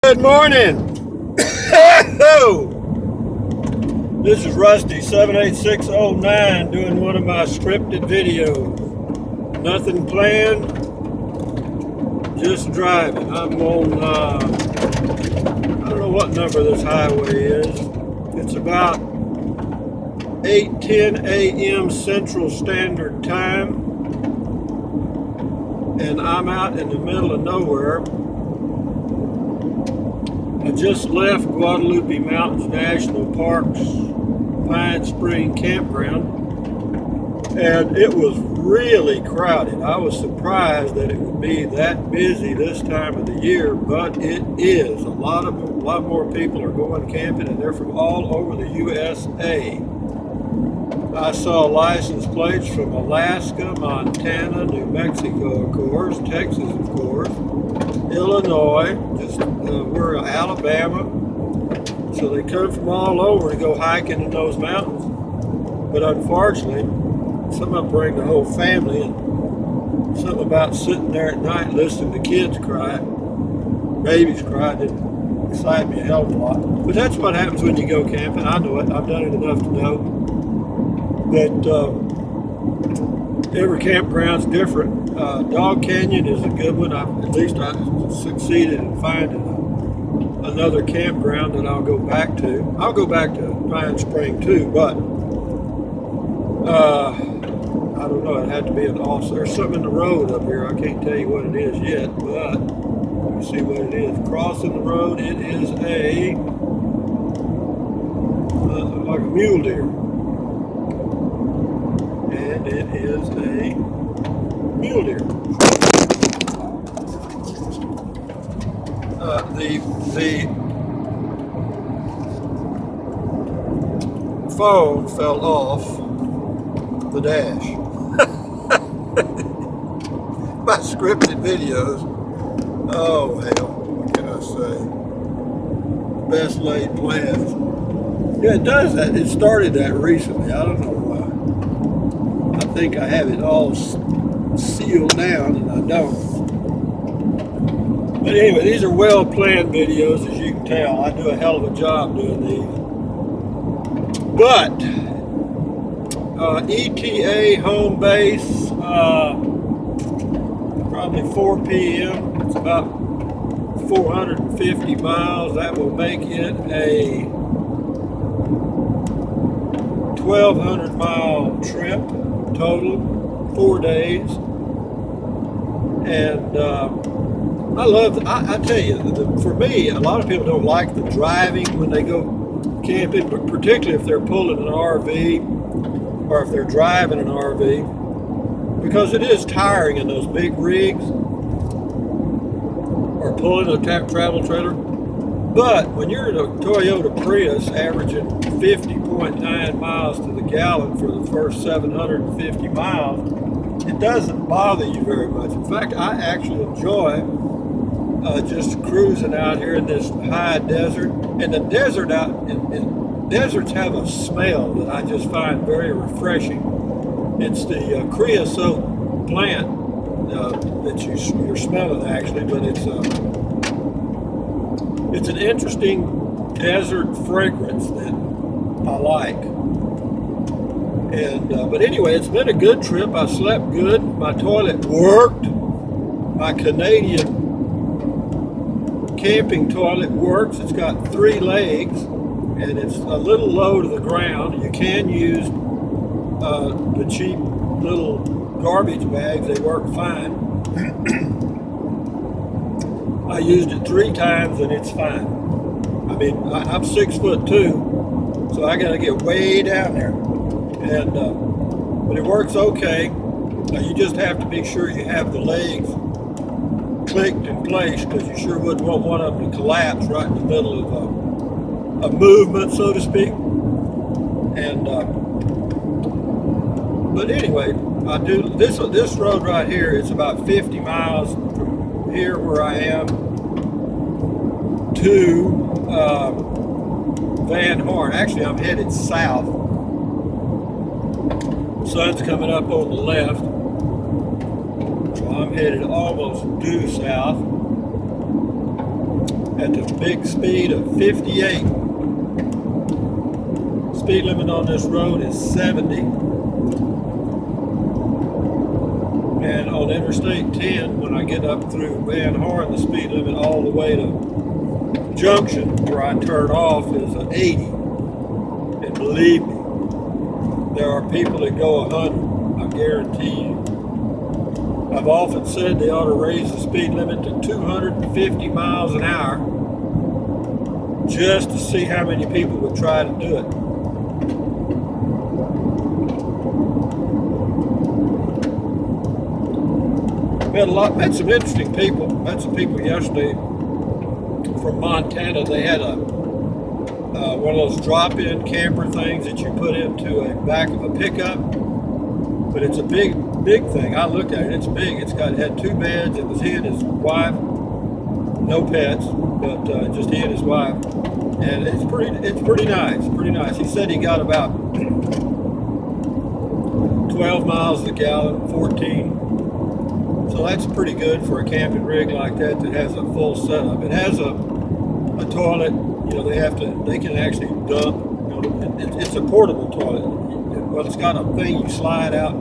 Good morning. This is Rusty 78609 doing one of my scripted videos. Nothing planned, just driving. I'm on, I don't know what number this highway is. It's about 8:10 a.m. Central Standard Time, and I'm out in the middle of nowhere. I just left Guadalupe Mountains National Park's Pine Spring Campground, and it was really crowded. I was surprised that it would be that busy this time of the year, but it is. A lot more people are going camping, and they're from all over the USA. I saw license plates from Alaska, Montana, New Mexico, of course, Texas, of course, Illinois, we're Alabama. So they come from all over to go hiking in those mountains. But unfortunately, some of them bring the whole family, and something about sitting there at night listening to kids cry, babies cry, didn't excite me a hell of a lot. But that's what happens when you go camping. I know it. I've done it enough to know that every campground's different. Dog Canyon is a good one. At least I succeeded in finding another campground that I'll go back to. I'll go back to Pine Spring too, but I don't know. It had to be an awesome. There's something in the road up here. I can't tell you what it is yet, but let me see what it is. Crossing the road, it is like a mule deer. And it is a mule deer. The phone fell off the dash. My scripted videos. Oh hell, what can I say? Best laid plans. Yeah, it does that. It started that recently. I don't know why. I think I have it all sealed down, and I don't. But anyway, these are well-planned videos, as you can tell. I do a hell of a job doing these. But ETA home base, probably 4 p.m. It's about 450 miles. That will make it a 1,200 mile trip total, 4 days. And I tell you, for me, a lot of people don't like the driving when they go camping, but particularly if they're pulling an RV or if they're driving an RV, because it is tiring in those big rigs or pulling a travel trailer. But when you're in a Toyota Prius averaging 50.9 miles to the gallon for the first 750 miles, it doesn't bother you very much. In fact, I actually enjoy just cruising out here in this high desert. And the desert deserts have a smell that I just find very refreshing. It's the creosote plant that you're smelling actually, but it's an interesting desert fragrance that I like. And but anyway, it's been a good trip. I slept good. My toilet worked. My Canadian camping toilet works. It's got 3 legs, and it's a little low to the ground. You can use the cheap little garbage bags. They work fine. I used it 3 times and it's fine. I mean, I'm 6'2", so I got to get way down there. And but it works okay. You just have to be sure you have the legs clicked in place, because you sure wouldn't want one of them to collapse right in the middle of a movement, so to speak. And but anyway, I do this road right here. It's about 50 miles from here where I am to Van Horn. Actually, I'm headed south. Sun's coming up on the left. So I'm headed almost due south. at the big speed of 58. Speed limit on this road is 70. And on Interstate 10, when I get up through Van Horn, the speed limit all the way to Junction, where I turn off, is 80. And believe me, there are people that go 100, I guarantee you. I've often said they ought to raise the speed limit to 250 miles an hour just to see how many people would try to do it. Met some interesting people. Met some people yesterday from Montana. They had one of those drop-in camper things that you put into a back of a pickup, but it's a big thing. I looked at it. It's big. It had 2 beds. It was he and his wife. No pets, but just he and his wife. And it's pretty nice. Pretty nice. He said he got about 12 miles a gallon, 14. So that's pretty good for a camping rig like that has a full setup. It has a toilet. You know, they can actually dump. You know, it's a portable toilet. Well, it's got a thing you slide out,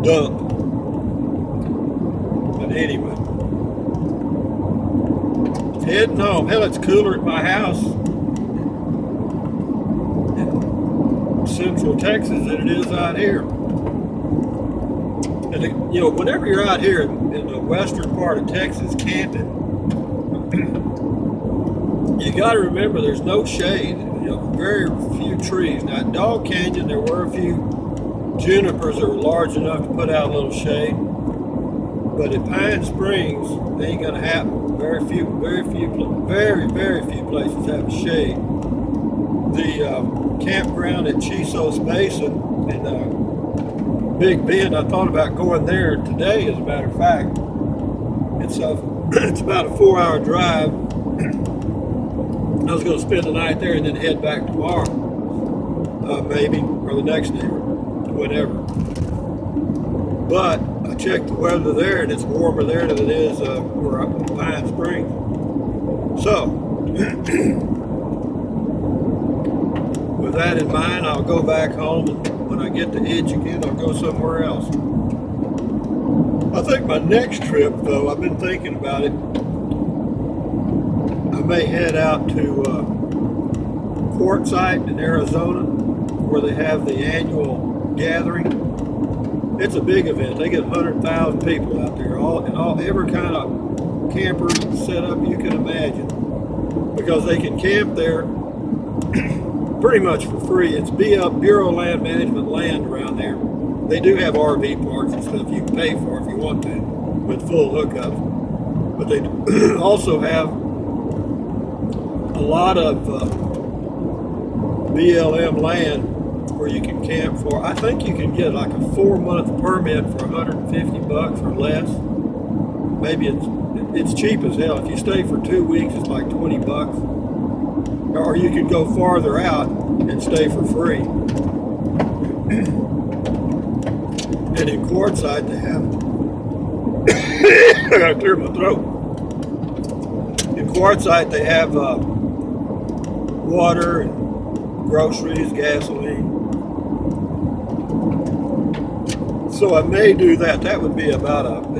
dump. But anyway, heading home. Hell, it's cooler at my house in Central Texas than it is out here. And you know, whenever you're out here in the western part of Texas camping, you got to remember there's no shade. You know, very few trees. Now at Dog Canyon, there were a few junipers that were large enough to put out a little shade, but at Pine Springs, it ain't gonna happen. Very few places have shade. The campground at Chisos Basin and Big Bend, I thought about going there today. As a matter of fact, it's about a 4-hour drive. I was going to spend the night there and then head back tomorrow, maybe, or the next day, or whenever. But I checked the weather there, and it's warmer there than it is where I'm in Pine Springs. So, with that in mind, I'll go back home, and when I get the itch again, I'll go somewhere else. I think my next trip, though, I've been thinking about it, I may head out to Quartzsite in Arizona, where they have the annual gathering. It's a big event. They get 100,000 people out there, every kind of camper setup you can imagine, because they can camp there pretty much for free. It's Bureau of Land Management land around there. They do have RV parks and stuff you can pay for if you want to, with full hookups. But they also have a lot of BLM land where you can camp for. I think you can get like a 4-month permit for $150 or less. Maybe it's cheap as hell. If you stay for 2 weeks, it's like $20. Or you can go farther out and stay for free. And in Quartzsite they have I gotta clear my throat. In Quartzsite they have water and groceries, gasoline. So I may do that. That would be I think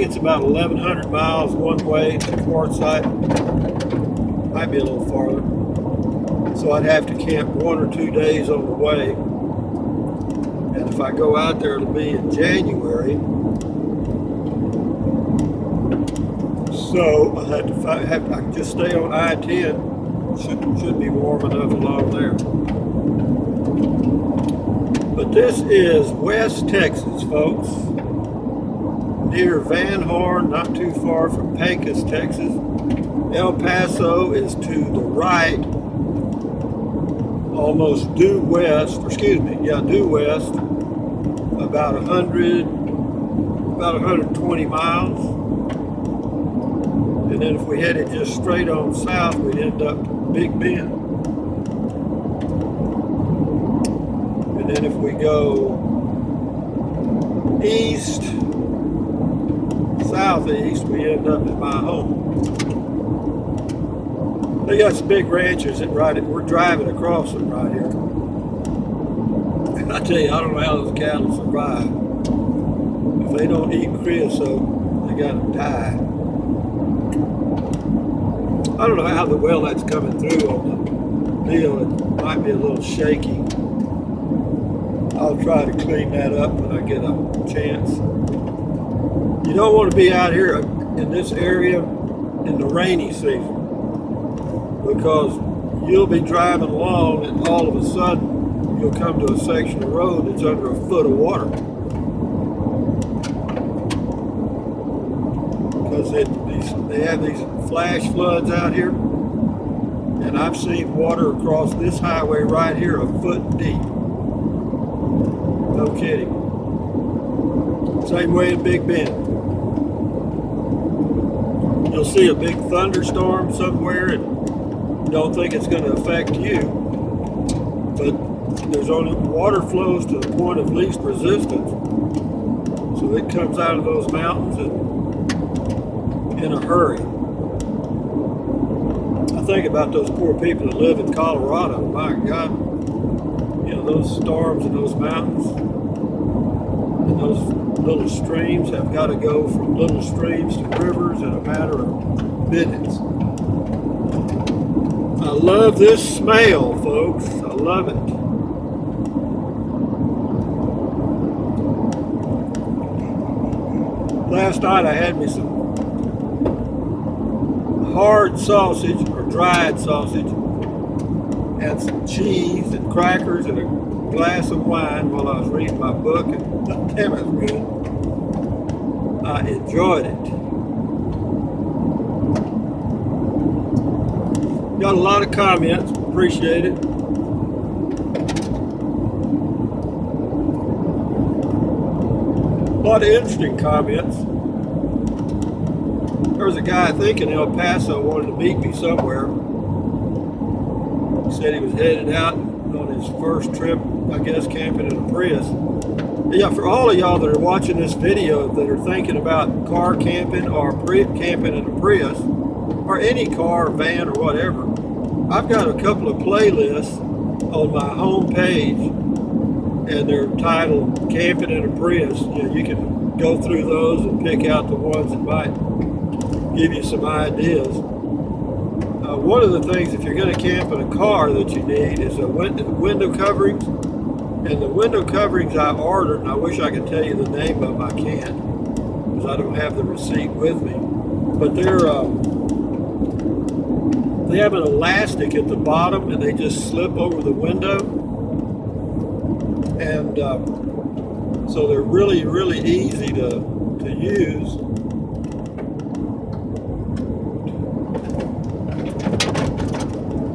it's about 1,100 miles one way to Quartzsite. Might be a little farther. So I'd have to camp 1 or 2 days on the way. And if I go out there, it'll be in January. So I can just stay on I-10. Should be warm enough along there. But this is West Texas, folks. Near Van Horn, not too far from Pecos, Texas. El Paso is to the right, almost due west, due west, about 120 miles. And then if we headed just straight on south, we'd end up Big Bend. And then if we go southeast, we end up at my home. They got some big ranches that we're driving across them right here. And I tell you, I don't know how those cattle survive. If they don't eat creosote, they gotta die. I don't know how well that's coming through on the deal. It might be a little shaky. I'll try to clean that up when I get a chance. You don't want to be out here in this area in the rainy season, because you'll be driving along and all of a sudden you'll come to a section of road that's under a foot of water. Because they have these flash floods out here, and I've seen water across this highway right here a foot deep. No kidding. Same way in Big Bend. You'll see a big thunderstorm somewhere and you don't think it's going to affect you, but there's only water flows to the point of least resistance. So it comes out of those mountains and in a hurry. I think about those poor people that live in Colorado. My God, you know, those storms in those mountains and those little streams have got to go from little streams to rivers in a matter of minutes. I love this smell, folks. I love it. Last night I had me some hard sausage or dried sausage and some cheese and crackers and a glass of wine while I was reading my book, and damn, it was good. I enjoyed it. Got a lot of comments, appreciate it. A lot of interesting comments. There was a guy, I think, in El Paso wanted to meet me somewhere. He said he was headed out on his first trip, I guess, camping in a Prius. Yeah, for all of y'all that are watching this video that are thinking about car camping or camping in a Prius, or any car, van, or whatever, I've got a couple of playlists on my home page, and they're titled Camping in a Prius. You know, you can go through those and pick out the ones that might give you some ideas. One of the things, if you're going to camp in a car, that you need is a window coverings. And the window coverings I ordered, and I wish I could tell you the name of them, I can't, because I don't have the receipt with me. But they have an elastic at the bottom, and they just slip over the window. And so they're really, really easy to use.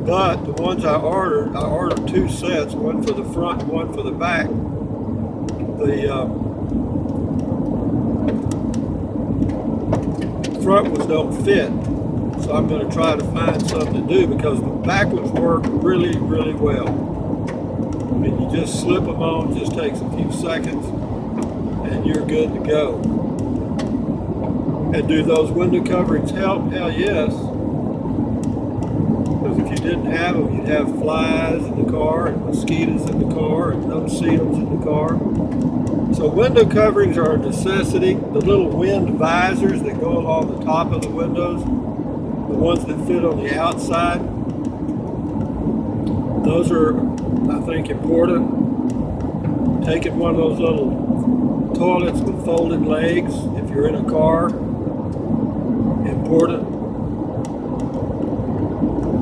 But the ones I ordered two sets, one for the front and one for the back. The front ones don't fit, so I'm going to try to find something to do, because the back ones work really, really well. I mean, you just slip them on, just takes a few seconds, and you're good to go. And do those window coverings help? Hell yes. Because if you didn't have them, you'd have flies in the car and mosquitoes in the car and no-see-ums in the car. So window coverings are a necessity. The little wind visors that go along the top of the windows, the ones that fit on the outside, those are, I think, important. Taking one of those little toilets with folded legs, if you're in a car, important.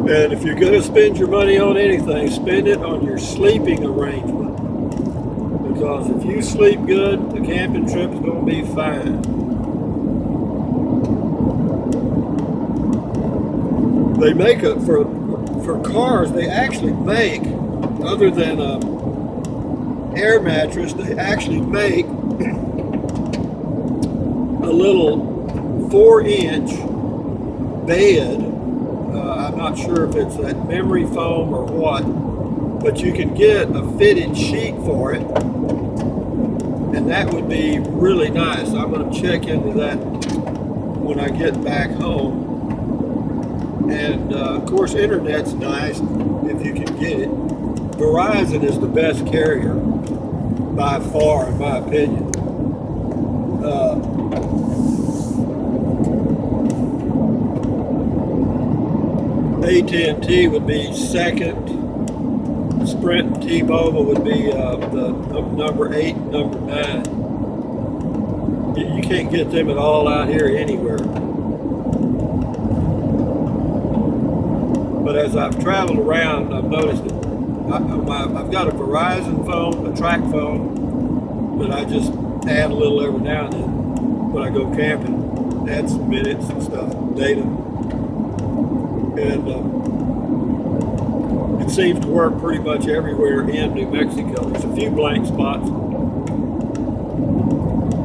And if you're going to spend your money on anything, spend it on your sleeping arrangement. Because if you sleep good, the camping trip is going to be fine. They make it for cars, they actually make, other than an air mattress, they actually make a little 4-inch bed. I'm not sure if it's that memory foam or what, but you can get a fitted sheet for it, and that would be really nice. I'm going to check into that when I get back home. And of course, internet's nice if you can get it. Verizon is the best carrier by far, in my opinion. AT&T would be second. Sprint and T-Mobile would be the number 8, number 9. You can't get them at all out here anywhere. But as I've traveled around, I've noticed that I've got a Verizon phone, a track phone, that I just add a little every now and then when I go camping. Add some minutes and stuff, data. And it seems to work pretty much everywhere in New Mexico. There's a few blank spots.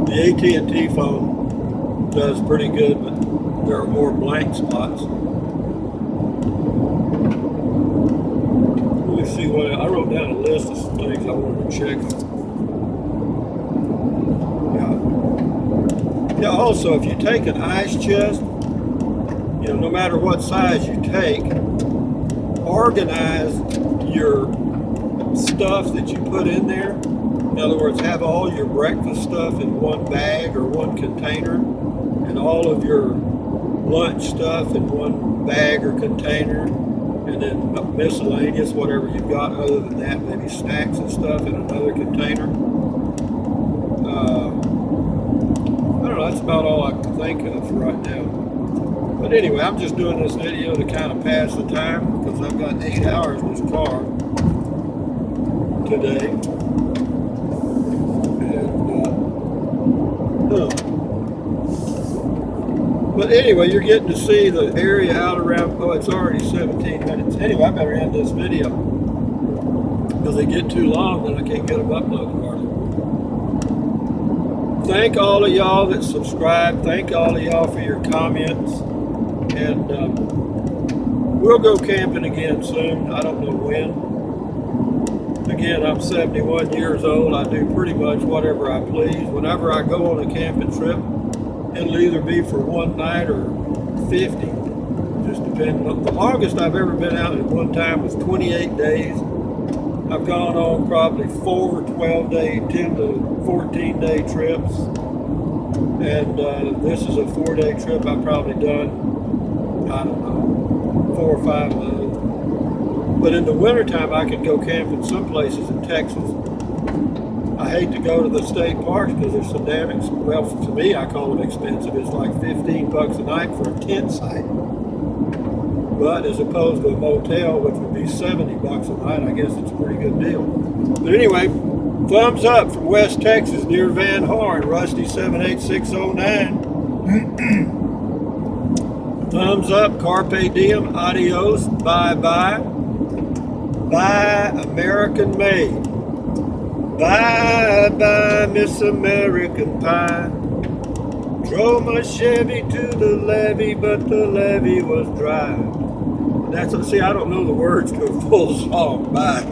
The AT&T phone does pretty good, but there are more blank spots. Let me see what I wrote down a list of things I wanted to check. Yeah. Also, if you take an ice chest, no matter what size you take, organize your stuff that you put in there. In other words, have all your breakfast stuff in one bag or one container, and all of your lunch stuff in one bag or container, and then miscellaneous, whatever you've got other than that, maybe snacks and stuff in another container. I don't know, that's about all I can think of for right now. But anyway, I'm just doing this video to kind of pass the time because I've got 8 hours in this car today. But anyway, you're getting to see the area out around, it's already 17 minutes. Anyway, I better end this video because they get too long, then I can't get them uploaded hardly. Thank all of y'all that subscribe. Thank all of y'all for your comments. And we'll go camping again soon. I don't know when. Again, I'm 71 years old. I do pretty much whatever I please. Whenever I go on a camping trip, it'll either be for one night or 50. Just depending. The longest I've ever been out at one time was 28 days. I've gone on probably 4 12-day, 10 to 14-day trips. And this is a 4-day trip I've probably done, I don't know, 4 or 5 of those. But in the wintertime, I can go camping some places in Texas. I hate to go to the state parks because they're so damn expensive. Well, to me, I call them expensive. It's like $15 a night for a tent site. But as opposed to a motel, which would be $70 a night, I guess it's a pretty good deal. But anyway, thumbs up from West Texas near Van Horn, Rusty 78609. Thumbs up, carpe diem, adios, bye-bye. Bye, American made. Bye-bye, Miss American Pie. Drove my Chevy to the levee, but the levee was dry. See, I don't know the words to a full song. Bye.